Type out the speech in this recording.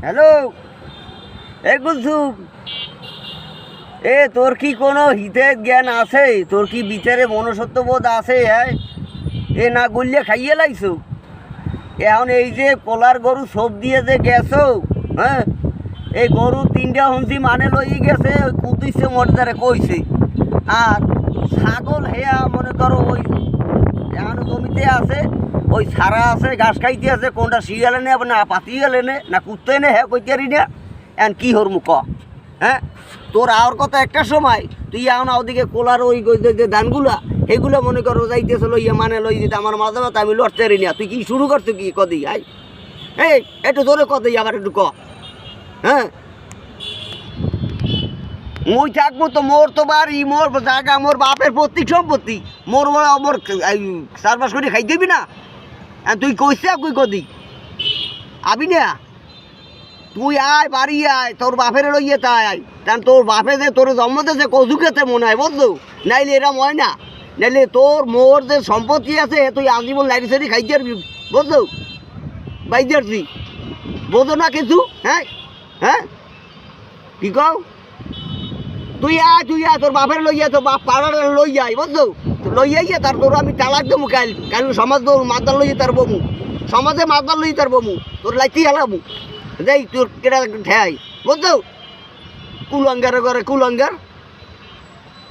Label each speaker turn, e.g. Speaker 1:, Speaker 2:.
Speaker 1: Hello, এ কুলসুম, তোর কি কোনো হিতের জ্ঞান আছে? তোর কি ভিতরে মনুষ্যত্ববোধ আছে? হ্যাঁ, না গলিয়ে খাইয়ে লাইছো। এখন এই যে কলার গরু সব দিয়ে যে গেছো, হ্যাঁ, এই গরু তিনটা হন্সি মানে লই গেছে, কুতিছে মর্দারে কইছে। আর ছাগল হেয়া মনে করো ওই এখন জমিতে আছে, ওই সারা আছে, ঘাস খাইতে আছে, কোনটা শিয়ালে নে না পাতি গেলে নে না কুত্তে নে, হ্যাঁ কইতারি না। এখন কি হর মুখ, হ্যাঁ, তোর আর কথা একটা সময় তুই এখন ওদিকে কোলার ওই যে ধানগুলা এগুলো মনে করো যাইতেছে লইয়া মানে লই যেতে আমার মাঝে মাথা আমি লড়তে পারি না। তুই কি শুরু করতো কি কদি? আই এই একটু ধরে কদি আবার একটু ক। হ্যাঁ, মুই থাকবো তো মোর তো বাড়ি, মোর জায়গা, মোর বাপের প্রত্যেক সম্পত্তি, মোর মোর চারপাশ করে খাই দিবি না? তুই কইছে কই কদি আবি না? তুই আয় বাড়ি আয়, তোর বাপের লইয়ে তাই আয়। কারণ তোর বাপে যে তোর জন্ম যে কচু খেতে মনে হয়, বুঝলো? নাইলে এরম হয় না। নাইলে তোর মোর যে সম্পত্তি আছে তুই আজীবন লাইটি সাইডি খাইতে পারবি, বুঝলো? বাইতে পারছি, বোঝো না কিছু? হ্যাঁ হ্যাঁ, কি কও? তুই আয় তোর বাপের লইয়া, তোর বাপ পাড়ার লই যাই, বুঝলো? লইয়াই তার তোর আমি তালাক দেবো কাল। কাল সমাজ তোর মাতার লইয়ে তার বমু, সমাজে মাতার লইয়ে তার বমু, তোর লাইতি হেলাবো। যাই তোর কেটা ঠেয়াই, বুঝছো? কুলঙ্গারে করে কুলঙ্গার।